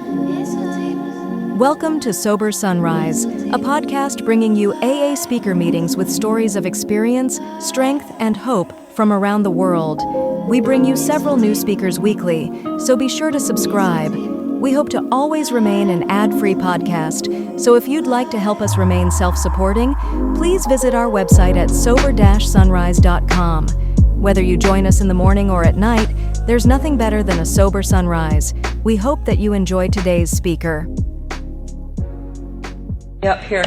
Welcome to Sober Sunrise, a podcast bringing you AA speaker meetings with stories of experience, strength, and hope from around the world. We bring you several new speakers weekly, so be sure to subscribe. We hope to always remain an ad-free podcast, so if you'd like to help us remain self-supporting, please visit our website at sober-sunrise.com. Whether you join us in the morning or at night, there's nothing better than a sober sunrise. We hope that you enjoy today's speaker. Up here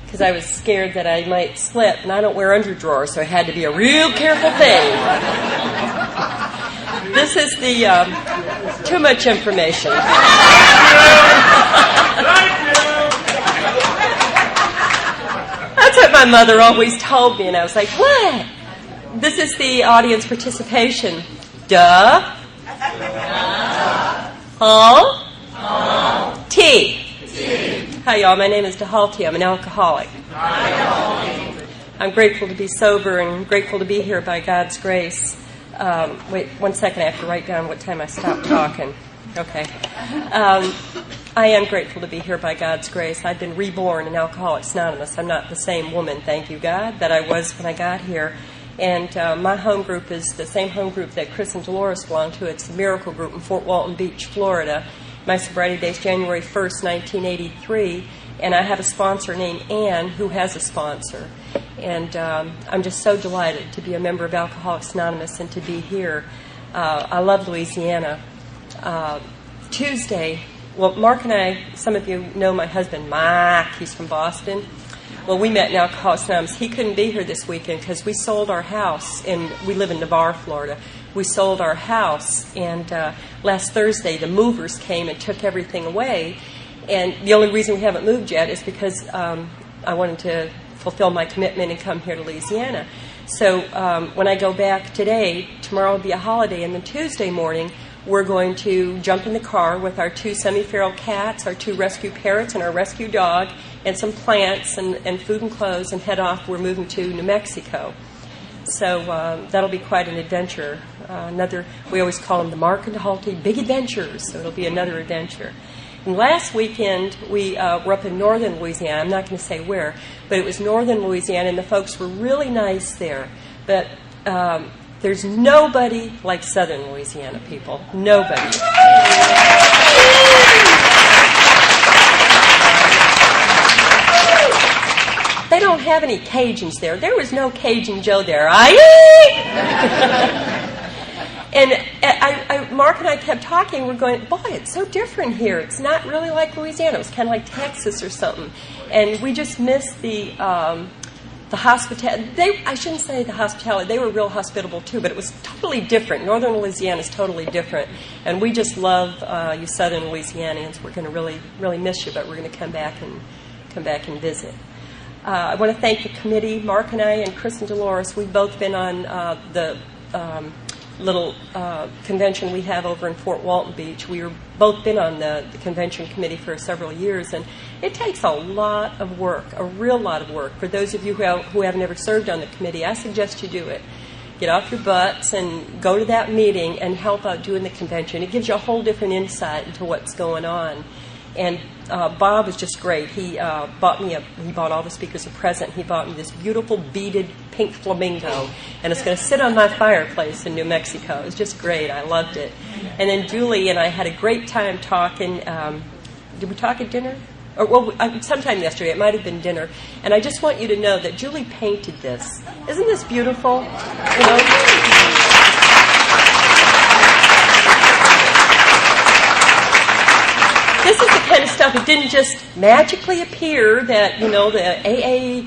because I was scared that I might slip, and I don't wear underdrawers, so it had to be a real careful thing. This is the too much information. That's what my mother always told me, and I was like, what? This is the audience participation. Duh. Huh? T. Hi, y'all. My name is Dhulkti. I'm an alcoholic. I'm grateful to be sober and grateful to be here by God's grace. Wait 1 second. I have to write down what time I stopped talking. Okay. I am grateful to be here by God's grace. I've been reborn in Alcoholics Anonymous. I'm not the same woman, thank you, God, that I was when I got here. And my home group is the same home group that Chris and Dolores belong to. It's the Miracle Group in Fort Walton Beach, Florida. My sobriety date is January 1st, 1983, and I have a sponsor named Ann who has a sponsor. And I'm just so delighted to be a member of Alcoholics Anonymous and to be here. I love Louisiana. Tuesday, well, Mark and I, some of you know my husband, Mike, he's from Boston. Well, we met in Alcoholics Anonymous. He couldn't be here this weekend because we sold our house, and we live in Navarre, Florida. We sold our house, and last Thursday the movers came and took everything away. And the only reason we haven't moved yet is because I wanted to fulfill my commitment and come here to Louisiana. So when I go back today, tomorrow will be a holiday, and then Tuesday morning we're going to jump in the car with our 2 semi-feral cats, our 2 rescue parrots, and our rescue dog, and some plants and food and clothes, and head off. We're moving to New Mexico. So that'll be quite an adventure. We always call them the Mark and Dhulkti Big Adventures, so it'll be another adventure. And last weekend, we were up in northern Louisiana. I'm not going to say where, but it was northern Louisiana, and the folks were really nice there. But there's nobody like southern Louisiana people. Nobody. They don't have any Cajuns there. There was no Cajun Joe there. And Mark and I kept talking. We're going, boy, it's so different here. It's not really like Louisiana. It was kind of like Texas or something. And we just missed the hospitality. I shouldn't say the hospitality. They were real hospitable too, but it was totally different. Northern Louisiana is totally different. And we just love you Southern Louisianians. We're going to really, really miss you, but we're going to come back and visit. I want to thank the committee, Mark and I, and Chris and Dolores. We've both been on the little convention we have over in Fort Walton Beach. We've both been on the convention committee for several years, and it takes a lot of work, a real lot of work. For those of you who have never served on the committee, I suggest you do it. Get off your butts and go to that meeting and help out doing the convention. It gives you a whole different insight into what's going on. And Bob was just great. He bought all the speakers a present. He bought me this beautiful beaded pink flamingo, and it's going to sit on my fireplace in New Mexico. It was just great. I loved it. And then Julie and I had a great time talking. Did we talk at dinner? Sometime yesterday. It might have been dinner. And I just want you to know that Julie painted this. Isn't this beautiful? You know? This is the kind of stuff, it didn't just magically appear that, the AA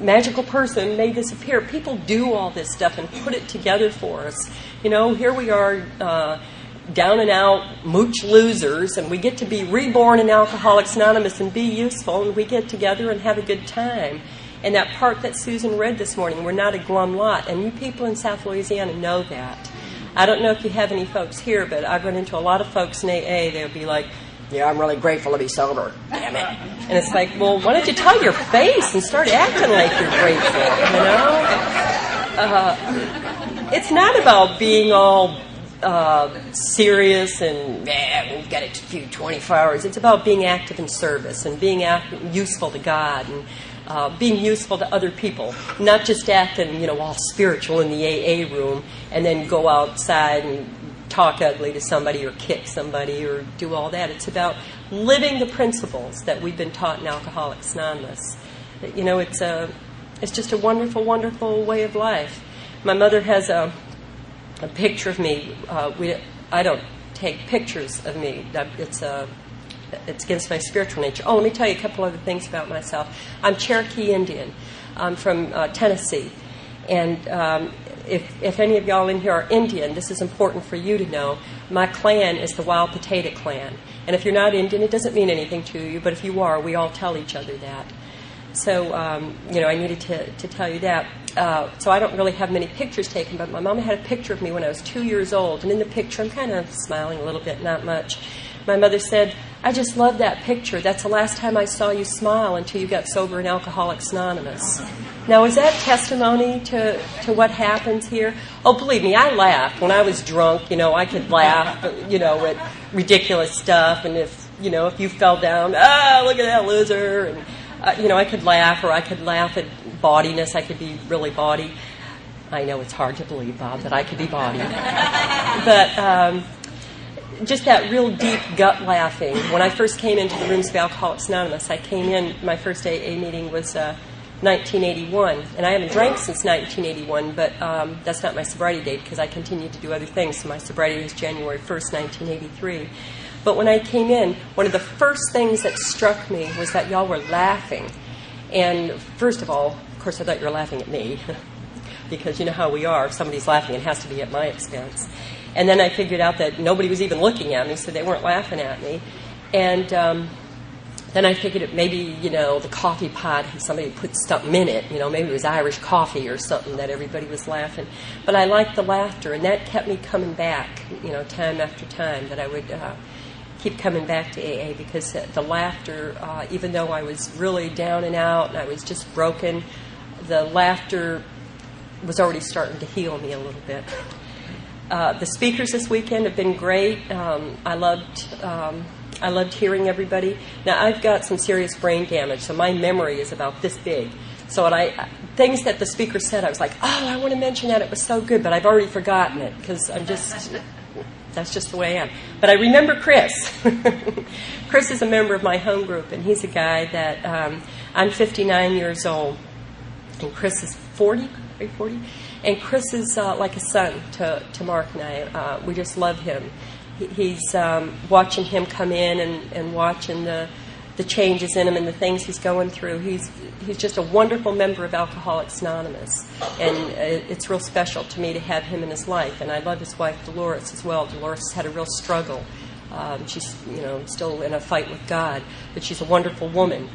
magical person made this appear. People do all this stuff and put it together for us. Here we are, down and out mooch losers, and we get to be reborn in Alcoholics Anonymous and be useful, and we get together and have a good time. And that part that Susan read this morning, we're not a glum lot, and you people in South Louisiana know that. I don't know if you have any folks here, but I've run into a lot of folks in AA. They'll be like, yeah, I'm really grateful to be sober. Damn it. And it's like, well, why don't you tell your face and start acting like you're grateful, It's not about being all serious and we've got to do 24 hours. It's about being active in service and being useful to God and being useful to other people, not just acting, all spiritual in the AA room and then go outside and talk ugly to somebody or kick somebody or do all that. It's about living the principles that we've been taught in Alcoholics Anonymous. It's just a wonderful, wonderful way of life. My mother has a picture of me. I don't take pictures of me. It's against my spiritual nature. Oh, let me tell you a couple other things about myself. I'm Cherokee Indian. I'm from Tennessee. And if any of y'all in here are Indian, this is important for you to know. My clan is the Wild Potato Clan. And if you're not Indian, it doesn't mean anything to you. But if you are, we all tell each other that. So, I needed to tell you that. So I don't really have many pictures taken, but my mom had a picture of me when I was 2 years old. And in the picture, I'm kind of smiling a little bit, not much. My mother said, "I just love that picture. That's the last time I saw you smile until you got sober in Alcoholics Anonymous." Now, is that testimony to what happens here? Oh, believe me, I laughed. When I was drunk, I could laugh, at ridiculous stuff. And if you fell down, look at that loser. And I could laugh, or I could laugh at bawdiness. I could be really bawdy. I know it's hard to believe, Bob, that I could be bawdy. But just that real deep gut laughing. When I first came into the rooms of Alcoholics Anonymous, I came in, my first AA meeting was 1981. And I haven't drank since 1981, but that's not my sobriety date because I continued to do other things. So my sobriety is January 1st, 1983. But when I came in, one of the first things that struck me was that y'all were laughing. And first of all, of course, I thought you were laughing at me. Because you know how we are. If somebody's laughing, it has to be at my expense. And then I figured out that nobody was even looking at me, so they weren't laughing at me. And then I figured it maybe, the coffee pot, somebody put something in it. Maybe it was Irish coffee or something that everybody was laughing. But I liked the laughter, and that kept me coming back, time after time, that I would keep coming back to AA because the laughter, even though I was really down and out and I was just broken, the laughter was already starting to heal me a little bit. The speakers this weekend have been great. I loved hearing everybody. Now, I've got some serious brain damage, so my memory is about this big. So things that the speaker said, I was like, I want to mention that. It was so good, but I've already forgotten it because that's just the way I am. But I remember Chris. Chris is a member of my home group, and he's a guy that I'm 59 years old, and Chris is 40. Are you 40? And Chris is like a son to Mark and I. We just love him. He's watching him come in and watching the changes in him and the things he's going through. He's just a wonderful member of Alcoholics Anonymous, and it's real special to me to have him in his life. And I love his wife Dolores as well. Dolores had a real struggle. She's still in a fight with God, but she's a wonderful woman,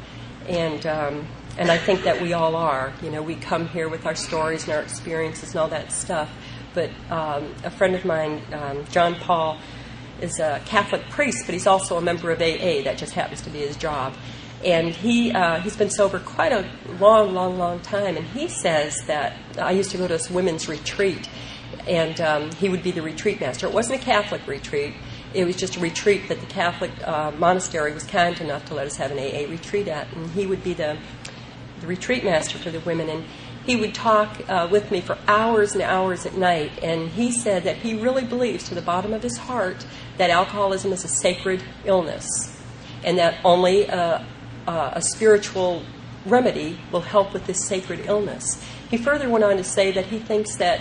and I think that we all are. We come here with our stories and our experiences and all that stuff. But a friend of mine, John Paul, is a Catholic priest, but he's also a member of AA. That just happens to be his job. And he's been sober quite a long time. And he says that I used to go to this women's retreat, and he would be the retreat master. It wasn't a Catholic retreat. It was just a retreat that the Catholic monastery was kind enough to let us have an AA retreat at. And he would be the retreat master for the women. And he would talk with me for hours and hours at night. And he said that he really believes to the bottom of his heart that alcoholism is a sacred illness, and that only a spiritual remedy will help with this sacred illness. He further went on to say that he thinks that,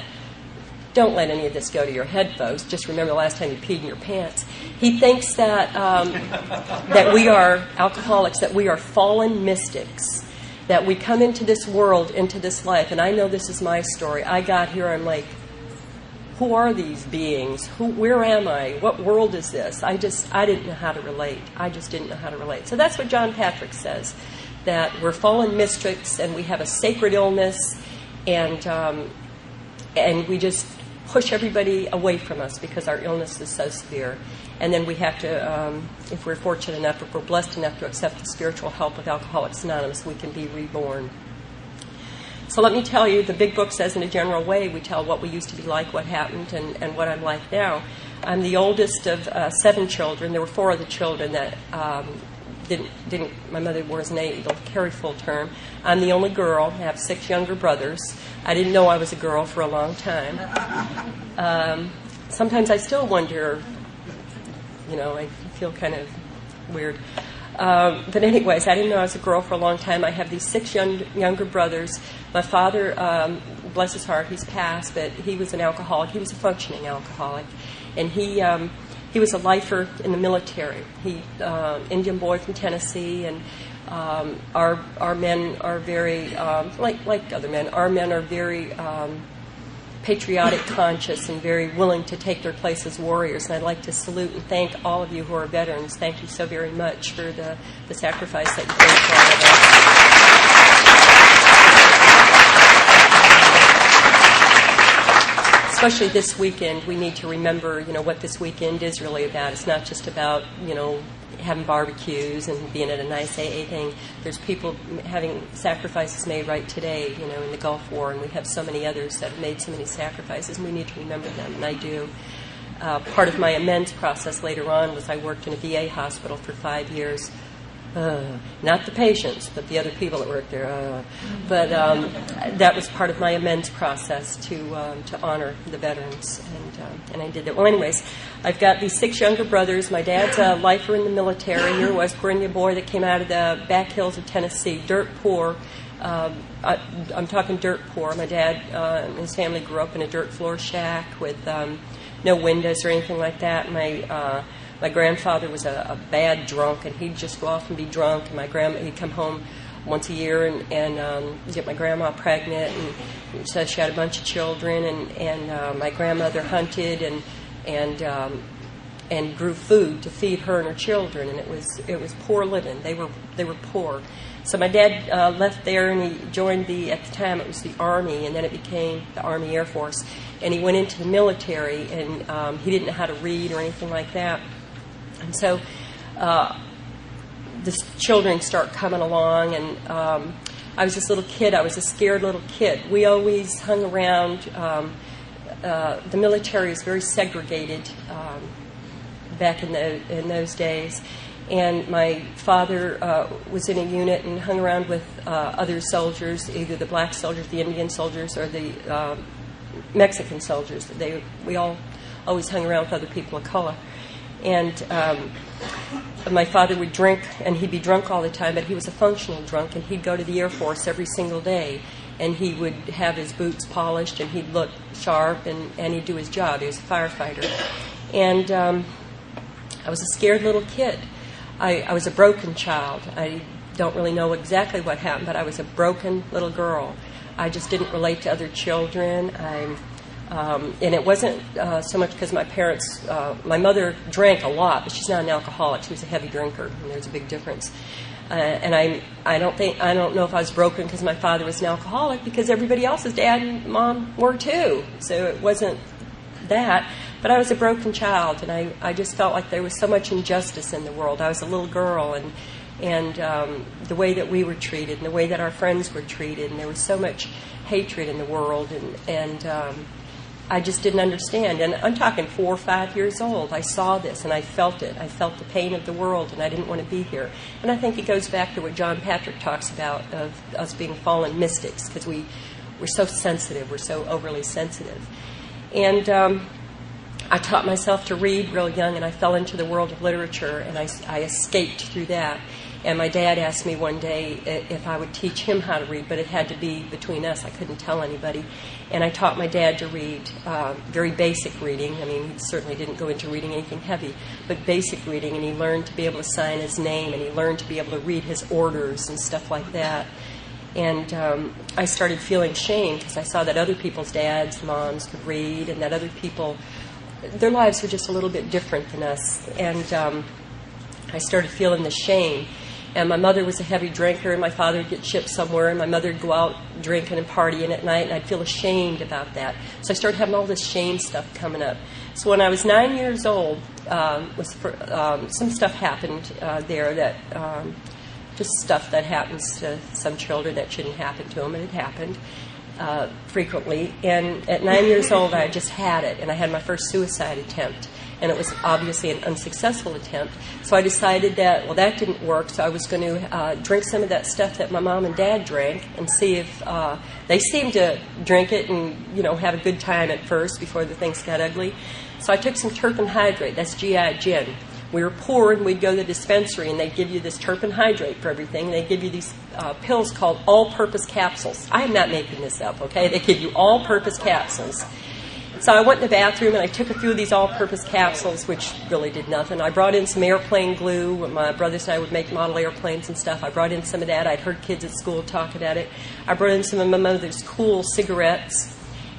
don't let any of this go to your head, folks. Just remember the last time you peed in your pants. He thinks that that we are alcoholics, that we are fallen mystics, that we come into this world, into this life. And I know this is my story. I got here, I'm like, who are these beings? Where am I? What world is this? I didn't know how to relate. I just didn't know how to relate. So that's what John Patrick says, that we're fallen mystics and we have a sacred illness, and we just push everybody away from us because our illness is so severe. And then we have to, if we're fortunate enough, if we're blessed enough to accept the spiritual help of Alcoholics Anonymous, we can be reborn. So let me tell you, the big book says in a general way, we tell what we used to be like, what happened, and what I'm like now. I'm the oldest of 7 children. There were 4 other children that didn't. My mother was an it'll carry full term. I'm the only girl. I have 6 younger brothers. I didn't know I was a girl for a long time. Sometimes I still wonder, I feel kind of weird. But anyways, I didn't know I was a girl for a long time. I have these 6 younger brothers. My father, bless his heart, he's passed, but he was an alcoholic. He was a functioning alcoholic. And he was a lifer in the military. He Indian boy from Tennessee, and our men are very, like other men, our men are very patriotic, conscious, and very willing to take their place as warriors. And I'd like to salute and thank all of you who are veterans. Thank you so very much for the sacrifice that you made for all of us. Especially this weekend, we need to remember, what this weekend is really about. It's not just about, having barbecues and being at a nice AA thing. There's people having sacrifices made right today, in the Gulf War, and we have so many others that have made so many sacrifices, and we need to remember them, and I do. Part of my amends process later on was I worked in a VA hospital for 5 years. Not the patients, but the other people that worked there. But that was part of my amends process to honor the veterans, and I did that. Well, anyways, I've got these 6 younger brothers. My dad's a lifer in the military. Here was Corinna boy that came out of the back hills of Tennessee, dirt poor. I'm talking dirt poor. My dad and his family grew up in a dirt floor shack with no windows or anything like that. My grandfather was a bad drunk, and he'd just go off and be drunk. And he'd come home once a year and get my grandma pregnant, and so she had a bunch of children. And my grandmother hunted and grew food to feed her and her children, and it was poor living. They were poor. So my dad left there, and he joined at the time it was the Army, and then it became the Army Air Force. And he went into the military, and he didn't know how to read or anything like that. And so the children start coming along, and I was this little kid. I was a scared little kid. We always hung around. The military is very segregated back in those days. And my father was in a unit and hung around with other soldiers, either the black soldiers, the Indian soldiers, or the Mexican soldiers. We all always hung around with other people of color. And my father would drink, and he'd be drunk all the time, but he was a functional drunk, and he'd go to the Air Force every single day, and he would have his boots polished, and he'd look sharp, and he'd do his job. He was a firefighter. And I was a scared little kid. I was a broken child. I don't really know exactly what happened, but I was a broken little girl. I just didn't relate to other children. And it wasn't so much because my parents, my mother drank a lot, but she's not an alcoholic. She was a heavy drinker, and there's a big difference. And I don't know if I was broken because my father was an alcoholic, because everybody else's dad and mom were too. So it wasn't that. But I was a broken child, and I just felt like there was so much injustice in the world. I was a little girl, and the way that we were treated, and the way that our friends were treated, and there was so much hatred in the world, and I just didn't understand. And I'm talking 4 or 5 years old. I saw this, and I felt it. I felt the pain of the world, and I didn't want to be here. And I think it goes back to what John Patrick talks about, of us being fallen mystics, because we're so sensitive. We're so overly sensitive. And I taught myself to read real young, and I fell into the world of literature, and I escaped through that. And my dad asked me one day if I would teach him how to read, but it had to be between us. I couldn't tell anybody. And I taught my dad to read, very basic reading. I mean, he certainly didn't go into reading anything heavy, but basic reading. And he learned to be able to sign his name, and he learned to be able to read his orders and stuff like that. And I started feeling shame because I saw that other people's dads, moms could read, and that other people, their lives were just a little bit different than us. And I started feeling the shame. And my mother was a heavy drinker, and my father would get shipped somewhere, and my mother would go out drinking and partying at night, and I'd feel ashamed about that. So I started having all this shame stuff coming up. So when I was 9 years old, some stuff happened there that just stuff that happens to some children that shouldn't happen to them, and it happened frequently. And at 9 years old, I just had it, and I had my first suicide attempt. And it was obviously an unsuccessful attempt. So I decided that, well, that didn't work, so I was going to drink some of that stuff that my mom and dad drank and see if they seemed to drink it and, have a good time at first before the things got ugly. So I took some turpin hydrate, that's GI gin. We were poor, and we'd go to the dispensary, and they'd give you this turpin hydrate for everything. And they'd give you these pills called all-purpose capsules. I am not making this up, okay? They give you all-purpose capsules. So I went in the bathroom, and I took a few of these all-purpose capsules, which really did nothing. I brought in some airplane glue. My brothers and I would make model airplanes and stuff. I brought in some of that. I'd heard kids at school talk about it. I brought in some of my mother's cool cigarettes,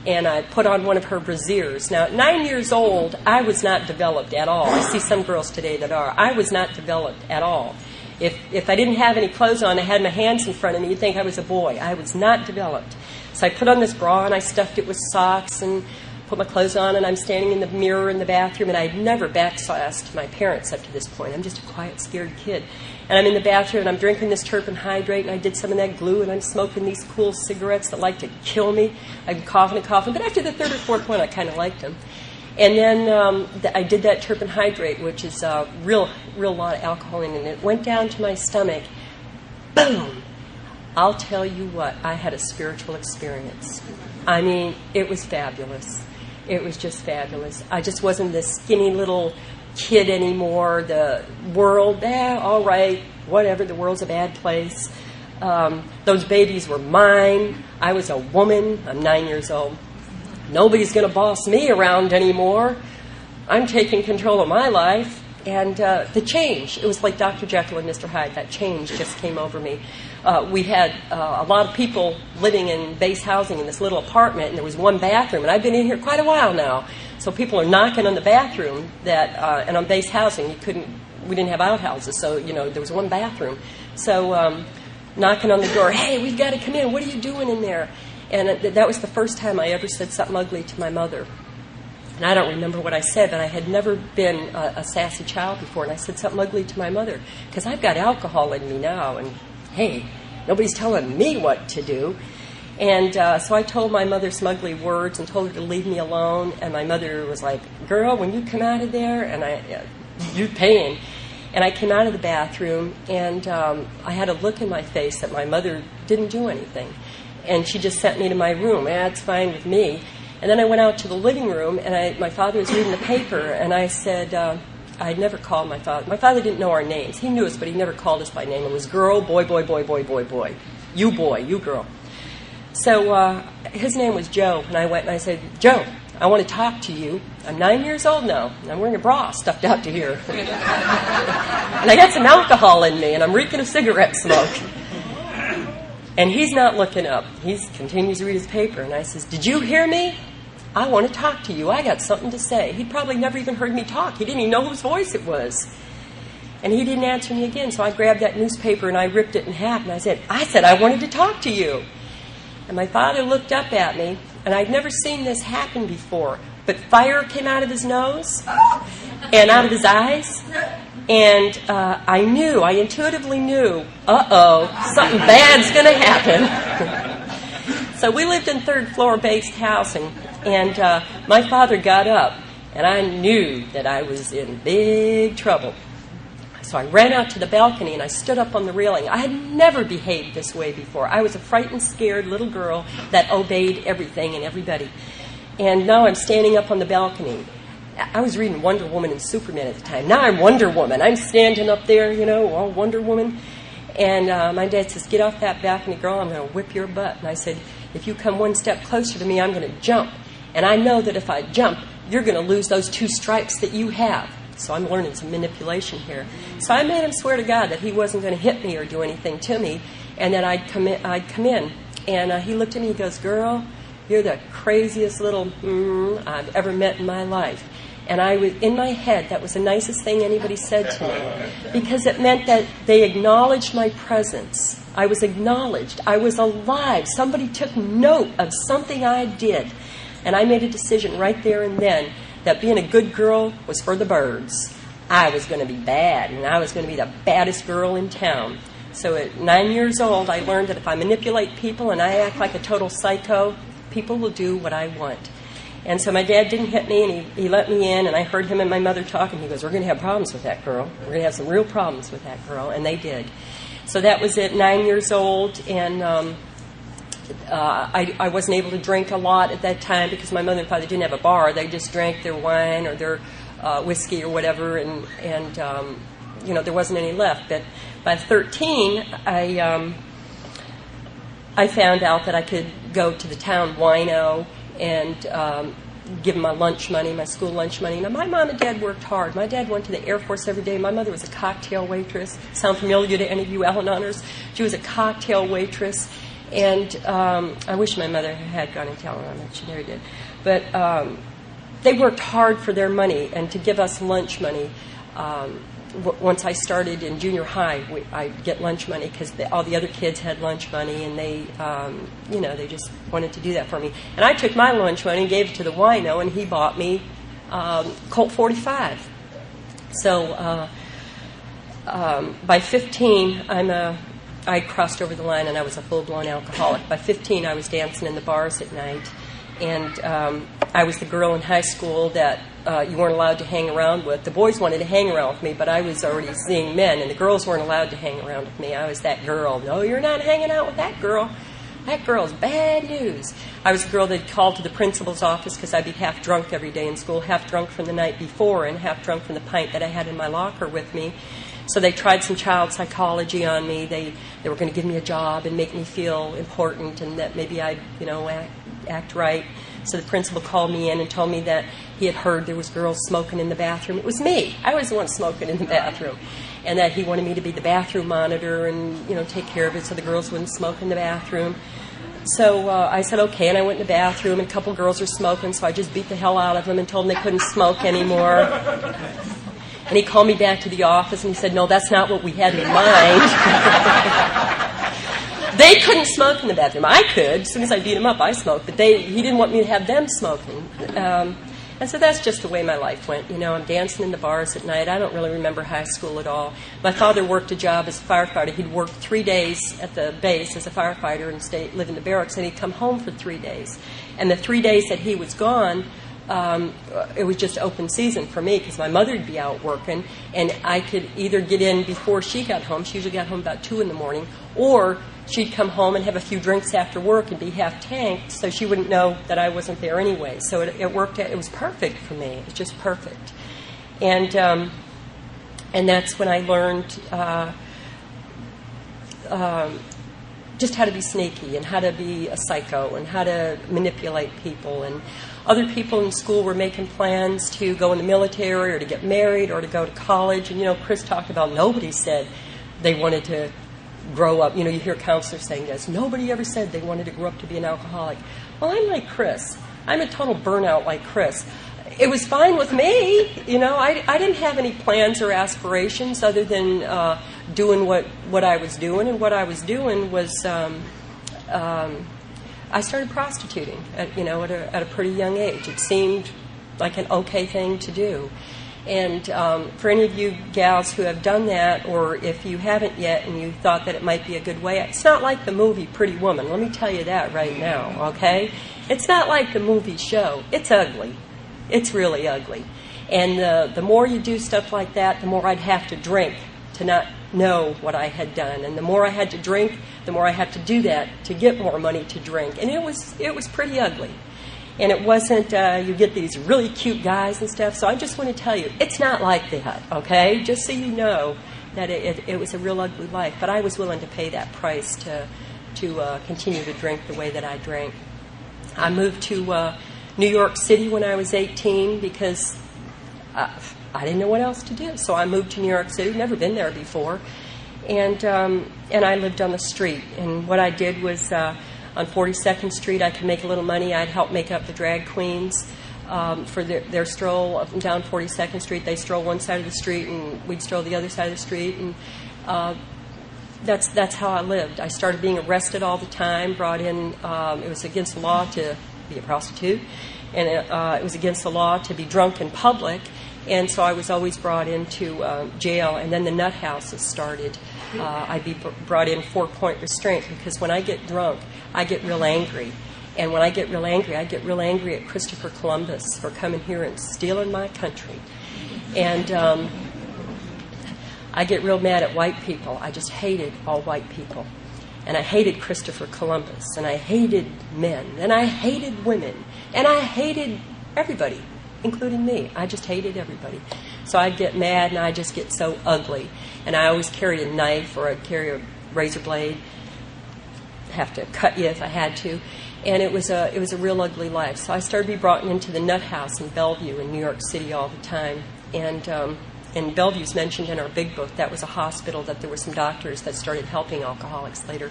and I put on one of her brassieres. Now, at 9 years old, I was not developed at all. I see some girls today that are. I was not developed at all. If I didn't have any clothes on, I had my hands in front of me, you'd think I was a boy. I was not developed. So I put on this bra, and I stuffed it with socks and put my clothes on, and I'm standing in the mirror in the bathroom, and I'd never backsassed my parents up to this point. I'm just a quiet, scared kid. And I'm in the bathroom, and I'm drinking this turpin hydrate, and I did some of that glue, and I'm smoking these cool cigarettes that like to kill me. I'm coughing and coughing, but after the third or fourth one, I kind of liked them. And then I did that turpin hydrate, which is a real lot of alcohol in it, and it went down to my stomach. Boom! I'll tell you what, I had a spiritual experience. I mean, it was fabulous. It was just fabulous. I just wasn't this skinny little kid anymore. The world, all right, whatever, the world's a bad place. Those babies were mine. I was a woman. I'm 9 years old. Nobody's going to boss me around anymore. I'm taking control of my life. And the change, it was like Dr. Jekyll and Mr. Hyde. That change just came over me. We had a lot of people living in base housing in this little apartment, and there was one bathroom. And I've been in here quite a while now. So people are knocking on the bathroom and on base housing, we didn't have outhouses, so, there was one bathroom. So knocking on the door, hey, we've got to come in. What are you doing in there? And that was the first time I ever said something ugly to my mother. And I don't remember what I said, but I had never been a sassy child before, and I said something ugly to my mother, because I've got alcohol in me now, and hey, nobody's telling me what to do. And so I told my mother some ugly words and told her to leave me alone, and my mother was like, girl, when you come out of there, and you're paying. And I came out of the bathroom, and I had a look in my face that my mother didn't do anything. And she just sent me to my room. That's fine with me. And then I went out to the living room, and my father was reading the paper, and I said, I'd never called my father. My father didn't know our names. He knew us, but he never called us by name. It was girl, boy, boy, boy, boy, boy, boy. You boy, you girl. So his name was Joe, and I went and I said, Joe, I want to talk to you. I'm 9 years old now, and I'm wearing a bra stuffed out to here. And I got some alcohol in me, and I'm reeking of cigarette smoke. And he's not looking up. He continues to read his paper, and I says, did you hear me? I want to talk to you. I got something to say. He'd probably never even heard me talk. He didn't even know whose voice it was. And he didn't answer me again, so I grabbed that newspaper and I ripped it in half, and I said, I wanted to talk to you. And my father looked up at me, and I'd never seen this happen before, but fire came out of his nose and out of his eyes. And I intuitively knew, something bad's going to happen. So we lived in third floor based housing, and my father got up, and I knew that I was in big trouble. So I ran out to the balcony, and I stood up on the railing. I had never behaved this way before. I was a frightened, scared little girl that obeyed everything and everybody. And now I'm standing up on the balcony. I was reading Wonder Woman and Superman at the time. Now I'm Wonder Woman. I'm standing up there, all Wonder Woman. And my dad says, get off that balcony, girl. I'm going to whip your butt. And I said, if you come one step closer to me, I'm going to jump. And I know that if I jump, you're going to lose those 2 stripes that you have. So I'm learning some manipulation here. So I made him swear to God that he wasn't going to hit me or do anything to me, and that I'd come in. And he looked at me, he goes, girl, you're the craziest little I've ever met in my life. And I was, in my head, that was the nicest thing anybody said to me, because it meant that they acknowledged my presence. I was acknowledged. I was alive. Somebody took note of something I did. And I made a decision right there and then that being a good girl was for the birds. I was going to be bad, and I was going to be the baddest girl in town. So at 9 years old, I learned that if I manipulate people and I act like a total psycho, people will do what I want. And so my dad didn't hit me, and he let me in, and I heard him and my mother talking. He goes, we're going to have problems with that girl. We're going to have some real problems with that girl. And they did. So that was at 9 years old, and I wasn't able to drink a lot at that time because my mother and father didn't have a bar. They just drank their wine or their whiskey or whatever, and there wasn't any left. But by 13, I found out that I could go to the town wino and give them my lunch money, my school lunch money. Now, my mom and dad worked hard. My dad went to the Air Force every day. My mother was a cocktail waitress. Sound familiar to any of you Al-Anoners? She was a cocktail waitress. And I wish my mother had gone into Al-Anon. She never did. But they worked hard for their money and to give us lunch money. Once I started in junior high, I'd get lunch money because all the other kids had lunch money, and they just wanted to do that for me. And I took my lunch money and gave it to the wino, and he bought me Colt 45. So by 15, I crossed over the line, and I was a full-blown alcoholic. By 15, I was dancing in the bars at night, and I was the girl in high school that you weren't allowed to hang around with. The boys wanted to hang around with me, but I was already seeing men, and the girls weren't allowed to hang around with me. I was that girl. No, you're not hanging out with that girl. That girl's bad news. I was the girl that called to the principal's office because I'd be half drunk every day in school, half drunk from the night before and half drunk from the pint that I had in my locker with me. So they tried some child psychology on me. They were going to give me a job and make me feel important and that maybe I'd, act right. So the principal called me in and told me that he had heard there was girls smoking in the bathroom. It was me. I was the one smoking in the bathroom. And that he wanted me to be the bathroom monitor and, take care of it so the girls wouldn't smoke in the bathroom. So I said, okay, and I went in the bathroom, and a couple girls were smoking, so I just beat the hell out of them and told them they couldn't smoke anymore. And he called me back to the office, and he said, no, that's not what we had in mind. They couldn't smoke in the bathroom. I could. As soon as I beat them up, I smoked. But he didn't want me to have them smoking. And so that's just the way my life went. I'm dancing in the bars at night. I don't really remember high school at all. My father worked a job as a firefighter. He'd work 3 days at the base as a firefighter and live in the barracks, and he'd come home for 3 days. And the 3 days that he was gone, it was just open season for me because my mother would be out working, and I could either get in before she got home. She usually got home about 2 in the morning, or she'd come home and have a few drinks after work and be half tanked, so she wouldn't know that I wasn't there anyway. So it worked out. It was perfect for me. It was just perfect. And that's when I learned just how to be sneaky and how to be a psycho and how to manipulate people. And other people in school were making plans to go in the military or to get married or to go to college. And, Chris talked about nobody said they wanted to grow up. You hear counselors saying this. Nobody ever said they wanted to grow up to be an alcoholic. Well, I'm like Chris. I'm a total burnout like Chris. It was fine with me. I didn't have any plans or aspirations other than doing what I was doing. And what I was doing was I started prostituting at a pretty young age. It seemed like an okay thing to do. And for any of you gals who have done that, or if you haven't yet and you thought that it might be a good way, it's not like the movie Pretty Woman. Let me tell you that right now, okay? It's not like the movie show. It's ugly. It's really ugly. And the more you do stuff like that, the more I'd have to drink to not know what I had done. And the more I had to drink, the more I had to do that to get more money to drink. And it was pretty ugly. And it wasn't, you get these really cute guys and stuff. So I just want to tell you, it's not like that, okay? Just so you know that it was a real ugly life. But I was willing to pay that price to continue to drink the way that I drank. I moved to New York City when I was 18 because I didn't know what else to do. So I moved to New York City, never been there before. And I lived on the street. And what I did was on 42nd Street, I could make a little money. I'd help make up the drag queens for their stroll up and down 42nd Street. They stroll one side of the street, and we'd stroll the other side of the street. And that's how I lived. I started being arrested all the time, brought in. It was against the law to be a prostitute, and it was against the law to be drunk in public. And so I was always brought into jail, and then the nut houses started. I'd be brought in 4-point restraint, because when I get drunk, I get real angry. And when I get real angry, I get real angry at Christopher Columbus for coming here and stealing my country. And I get real mad at white people. I just hated all white people. And I hated Christopher Columbus, and I hated men, and I hated women, and I hated everybody, including me. I just hated everybody. So I'd get mad, and I'd just get so ugly. And I always carried a knife, or I'd carry a razor blade, have to cut you if I had to. And it was a real ugly life. So I started to be brought into the nut house in Bellevue in New York City all the time. And Bellevue's mentioned in our big book. That was a hospital that there were some doctors that started helping alcoholics later.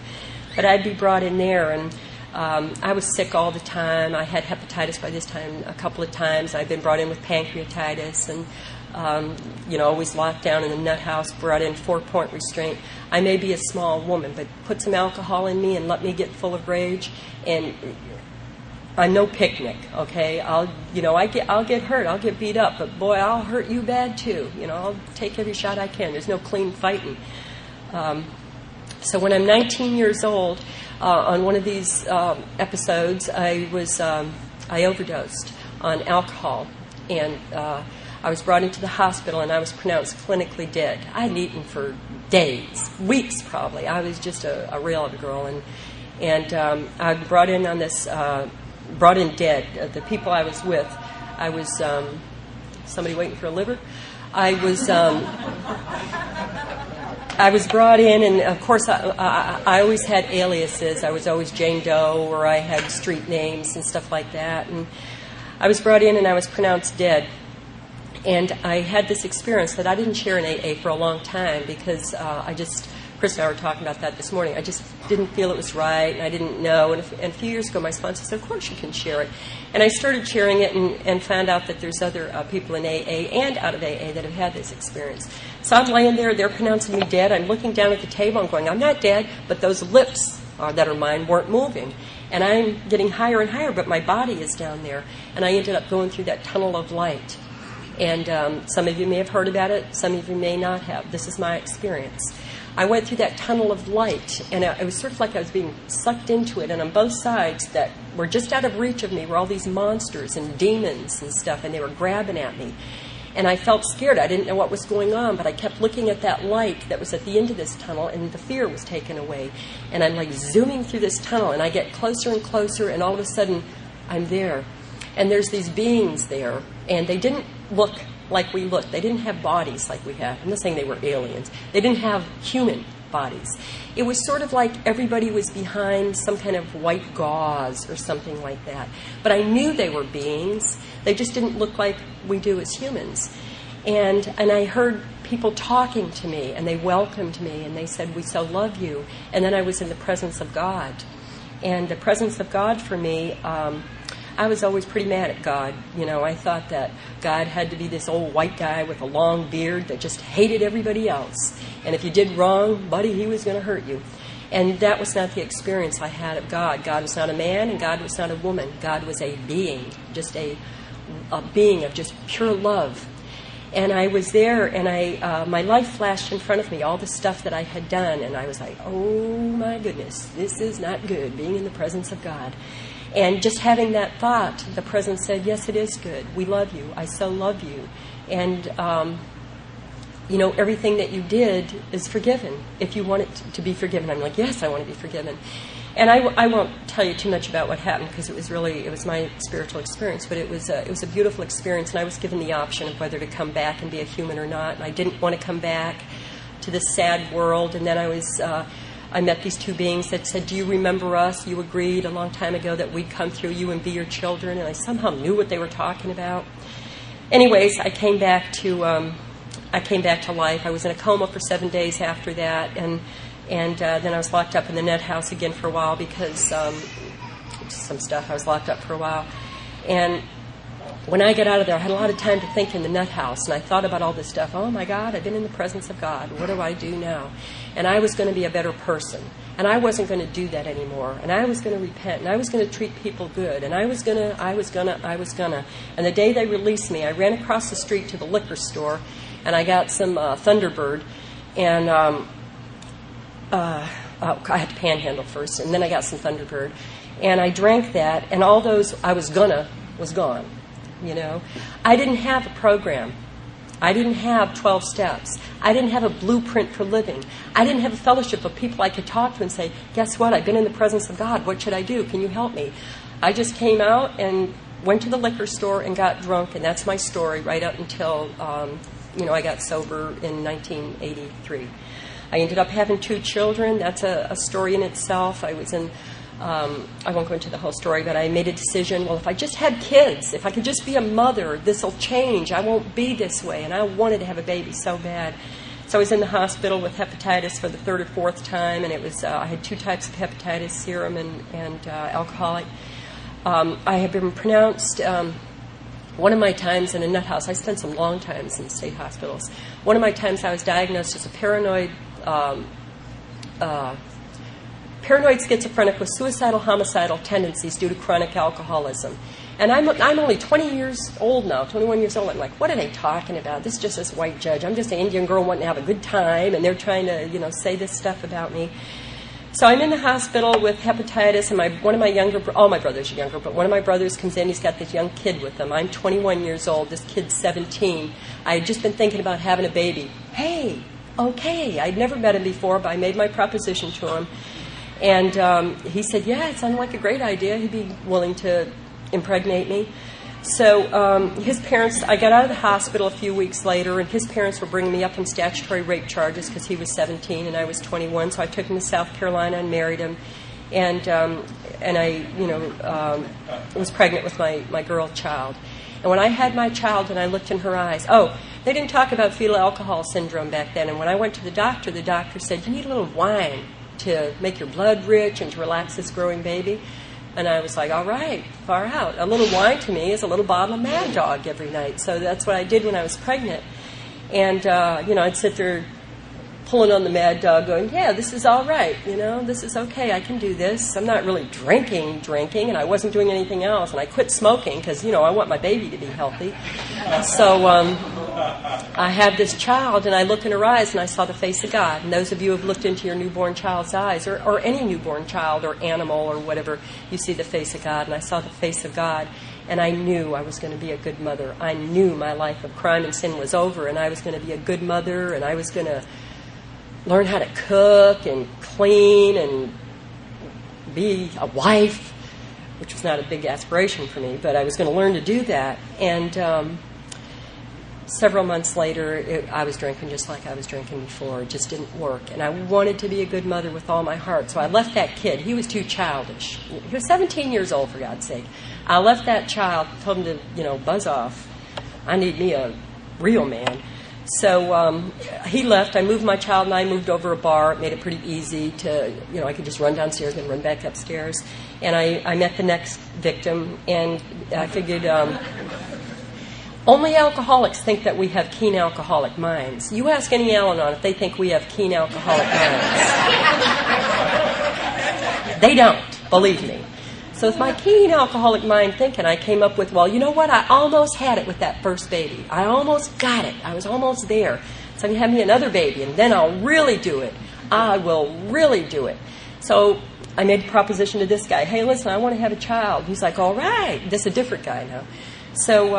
But I'd be brought in there, and I was sick all the time. I had hepatitis by this time a couple of times. I'd been brought in with pancreatitis, and always locked down in the nut house, brought in 4-point restraint. I may be a small woman, but put some alcohol in me and let me get full of rage, and I'm no picnic, okay? I'll get hurt, I'll get beat up, but boy, I'll hurt you bad too. I'll take every shot I can. There's no clean fighting. So when I'm 19 years old, on one of these episodes, I overdosed on alcohol, and I was brought into the hospital, and I was pronounced clinically dead. I hadn't eaten for days, weeks probably. I was just a rail of a girl, and I brought in on this. Brought in dead. The people I was with, I was somebody waiting for a liver. I was brought in, and of course I always had aliases. I was always Jane Doe, or I had street names and stuff like that. And I was brought in, and I was pronounced dead. And I had this experience that I didn't share in AA for a long time, because Chris and I were talking about that this morning. I just didn't feel it was right, and I didn't know. And a few years ago, my sponsor said, of course you can share it. And I started sharing it, and found out that there's other people in AA and out of AA that have had this experience. So I'm laying there, they're pronouncing me dead. I'm looking down at the table, I'm going, I'm not dead, but those lips that are mine weren't moving. And I'm getting higher and higher, but my body is down there. And I ended up going through that tunnel of light. And some of you may have heard about it, some of you may not have. This is my experience. I went through that tunnel of light, and it was sort of like I was being sucked into it, and on both sides that were just out of reach of me were all these monsters and demons and stuff, and they were grabbing at me. And I felt scared. I didn't know what was going on, but I kept looking at that light that was at the end of this tunnel, and the fear was taken away. And I'm like zooming through this tunnel, and I get closer and closer, and all of a sudden, I'm there. And there's these beings there, and they didn't look like we look. They didn't have bodies like we have. I'm not saying they were aliens. They didn't have human bodies. It was sort of like everybody was behind some kind of white gauze or something like that. But I knew they were beings. They just didn't look like we do as humans. And I heard people talking to me, and they welcomed me, and they said, we so love you. And then I was in the presence of God. And the presence of God for me, I was always pretty mad at God. I thought that God had to be this old white guy with a long beard that just hated everybody else. And if you did wrong, buddy, he was going to hurt you. And that was not the experience I had of God. God was not a man, and God was not a woman. God was a being, just a being of just pure love. And I was there, and my life flashed in front of me, all the stuff that I had done. And I was like, oh my goodness, this is not good, being in the presence of God. And just having that thought, the presence said, yes, it is good. We love you. I so love you. And, everything that you did is forgiven. If you want it to be forgiven, I'm like, yes, I want to be forgiven. And I won't tell you too much about what happened, because it was my spiritual experience, but it was a beautiful experience, and I was given the option of whether to come back and be a human or not. And I didn't want to come back to this sad world. And then I met these two beings that said, do you remember us? You agreed a long time ago that we'd come through you and be your children. And I somehow knew what they were talking about. Anyways, I came back to life. I was in a coma for 7 days after that. And then I was locked up in the nut house again for a while because some stuff. I was locked up for a while. And when I got out of there, I had a lot of time to think in the nut house, and I thought about all this stuff. Oh, my God, I've been in the presence of God. What do I do now? And I was going to be a better person, and I wasn't going to do that anymore, and I was going to repent, and I was going to treat people good, and I was going to. And the day they released me, I ran across the street to the liquor store, and I got some Thunderbird, and I had to panhandle first, and then I got some Thunderbird, and I drank that, and all those I was gone. You know, I didn't have a program. I didn't have 12 steps. I didn't have a blueprint for living. I didn't have a fellowship of people I could talk to and say, guess what? I've been in the presence of God. What should I do? Can you help me? I just came out and went to the liquor store and got drunk, and that's my story right up until, I got sober in 1983. I ended up having 2 children. That's a story in itself. I was in... I won't go into the whole story, but I made a decision, well, if I just had kids, if I could just be a mother, this will change. I won't be this way. And I wanted to have a baby so bad. So I was in the hospital with hepatitis for the 3rd or 4th time, and it was I had 2 types of hepatitis, serum and alcoholic. I had been pronounced, one of my times in a nut house, I spent some long times in state hospitals. One of my times I was diagnosed as a paranoid schizophrenic with suicidal homicidal tendencies due to chronic alcoholism. And I'm only 20 years old now, 21 years old. I'm like, what are they talking about? This is just this white judge. I'm just an Indian girl wanting to have a good time, and they're trying to, say this stuff about me. So I'm in the hospital with hepatitis, and all my brothers are younger, but one of my brothers comes in. He's got this young kid with him. I'm 21 years old. This kid's 17. I had just been thinking about having a baby. Hey, okay. I'd never met him before, but I made my proposition to him. And he said, yeah, it sounded like a great idea. He'd be willing to impregnate me. So his parents, I got out of the hospital a few weeks later, and his parents were bringing me up on statutory rape charges because he was 17 and I was 21. So I took him to South Carolina and married him. And I, was pregnant with my girl child. And when I had my child and I looked in her eyes, they didn't talk about fetal alcohol syndrome back then. And when I went to the doctor said, you need a little wine to make your blood rich and to relax this growing baby. And I was like, all right, far out. A little wine to me is a little bottle of Mad Dog every night. So that's what I did when I was pregnant. And, I'd sit there pulling on the Mad Dog going, yeah, this is all right. This is okay. I can do this. I'm not really drinking, and I wasn't doing anything else. And I quit smoking because, I want my baby to be healthy. So I had this child, and I looked in her eyes, and I saw the face of God. And those of you who have looked into your newborn child's eyes, or any newborn child or animal or whatever, you see the face of God. And I saw the face of God, and I knew I was going to be a good mother. I knew my life of crime and sin was over, and I was going to be a good mother, and I was going to learn how to cook and clean and be a wife, which was not a big aspiration for me, but I was going to learn to do that. And several months later, I was drinking just like I was drinking before. It just didn't work. And I wanted to be a good mother with all my heart. So I left that kid. He was too childish. He was 17 years old, for God's sake. I left that child, told him to, buzz off. I need me a real man. So he left. I moved my child, and I moved over a bar. It made it pretty easy to, I could just run downstairs and run back upstairs. And I met the next victim, and I figured only alcoholics think that we have keen alcoholic minds. You ask any Al-Anon if they think we have keen alcoholic minds. They don't, believe me. So with my keen alcoholic mind thinking, I came up with, well, you know what? I almost had it with that first baby. I almost got it. I was almost there. So I can have me another baby, and then I'll really do it. I will really do it. So I made a proposition to this guy. Hey, listen, I want to have a child. He's like, all right. This is a different guy now. So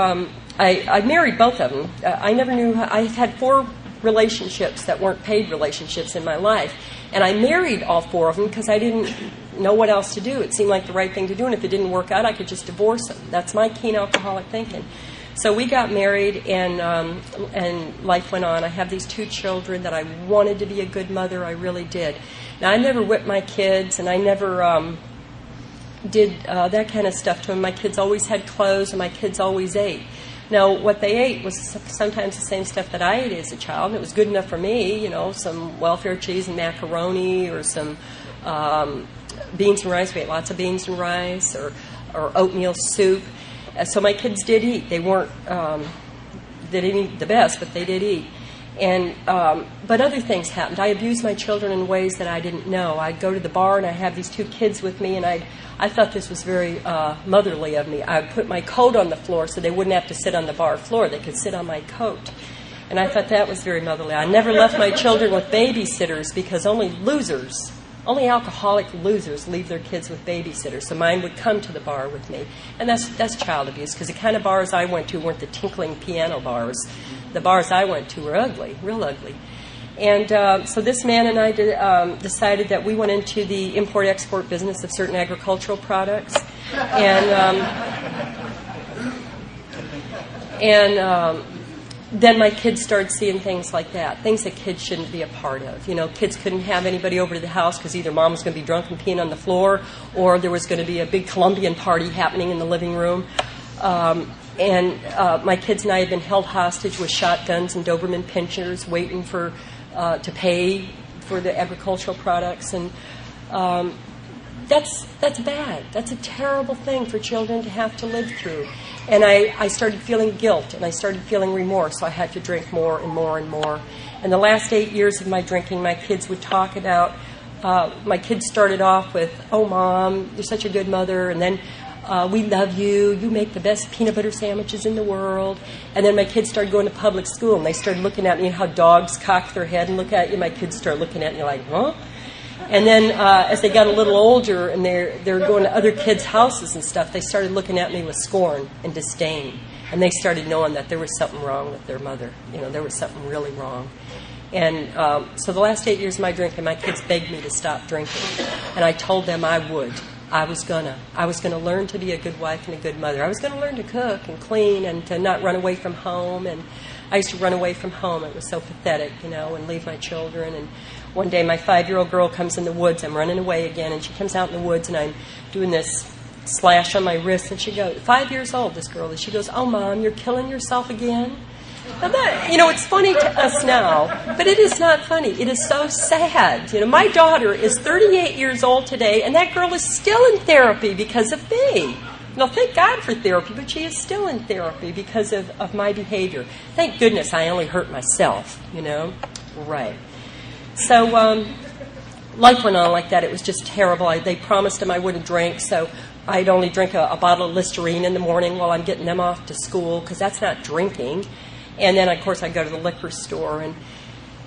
I married both of them. I never knew. I had 4 relationships that weren't paid relationships in my life. And I married all 4 of them because I didn't know what else to do. It seemed like the right thing to do, and if it didn't work out, I could just divorce them. That's my keen alcoholic thinking. So we got married, and life went on. I have these 2 children that I wanted to be a good mother. I really did. Now, I never whipped my kids, and I never did that kind of stuff to them. My kids always had clothes, and my kids always ate. Now, what they ate was sometimes the same stuff that I ate as a child. It was good enough for me, some welfare cheese and macaroni, or some beans and rice. We ate lots of beans and rice, or oatmeal soup. So my kids did eat. They weren't, they didn't eat the best, but they did eat. And but other things happened. I abused my children in ways that I didn't know. I'd go to the bar and I have these 2 kids with me, and I thought this was very motherly of me. I would put my coat on the floor so they wouldn't have to sit on the bar floor. They could sit on my coat. And I thought that was very motherly. I never left my children with babysitters because only losers, only alcoholic losers leave their kids with babysitters. So mine would come to the bar with me. And that's child abuse, because the kind of bars I went to weren't the tinkling piano bars. The bars I went to were ugly, real ugly. And so this man and I decided that we went into the import-export business of certain agricultural products. And then my kids started seeing things like that, things that kids shouldn't be a part of. You know, kids couldn't have anybody over to the house because either mom was going to be drunk and peeing on the floor, or there was going to be a big Colombian party happening in the living room. My kids and I had been held hostage with shotguns and Doberman pinchers, waiting for to pay for the agricultural products, and that's bad. That's a terrible thing for children to have to live through. And I started feeling guilt, and I started feeling remorse, so I had to drink more and more and more. And the last 8 years of my drinking, my kids would talk about, my kids started off with, "Oh, Mom, you're such a good mother," and then, "We love you, you make the best peanut butter sandwiches in the world." And then my kids started going to public school, and they started looking at me, how dogs cock their head and look at you. My kids started looking at me like, "Huh?" And then as they got a little older and they're going to other kids' houses and stuff, they started looking at me with scorn and disdain. And they started knowing that there was something wrong with their mother. You know, there was something really wrong. And so the last 8 years of my drinking, my kids begged me to stop drinking. And I told them I would. I was gonna learn to be a good wife and a good mother. I was gonna learn to cook and clean and to not run away from home. And I used to run away from home. It was so pathetic, you know, and leave my children. And one day my 5-year-old girl comes in the woods. I'm running away again, and she comes out in the woods, and I'm doing this slash on my wrist, and she goes, 5 years old, this girl is. She goes, "Oh, Mom, you're killing yourself again?" Now that, you know, it's funny to us now, but it is not funny. It is so sad. You know, my daughter is 38 years old today, and that girl is still in therapy because of me. Now, thank God for therapy, but she is still in therapy because of my behavior. Thank goodness I only hurt myself, you know. Right. So life went on like that. It was just terrible. They promised him I wouldn't drink, so I'd only drink a bottle of Listerine in the morning while I'm getting them off to school, because that's not drinking. And then, of course, I'd go to the liquor store, and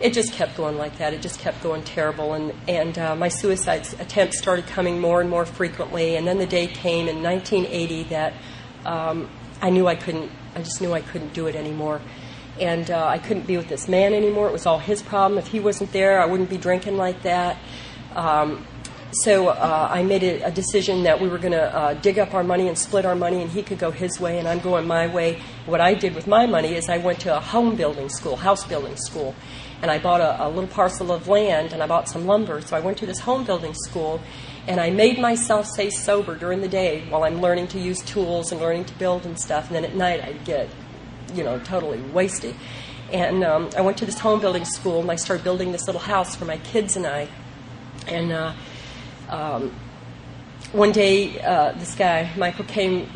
it just kept going like that. It just kept going terrible. And my suicide attempts started coming more and more frequently. And then the day came in 1980 that I just knew I couldn't do it anymore. And I couldn't be with this man anymore. It was all his problem. If he wasn't there, I wouldn't be drinking like that. So I made a decision that we were going to dig up our money and split our money, and he could go his way and I'm going my way. What I did with my money is I went to a house building school, and I bought a little parcel of land, and I bought some lumber. So I went to this home building school, and I made myself stay sober during the day while I'm learning to use tools and learning to build and stuff. And then at night I'd get, you know, totally wasted. And I went to this home building school, and I started building this little house for my kids and I. And one day, this guy, Michael, came,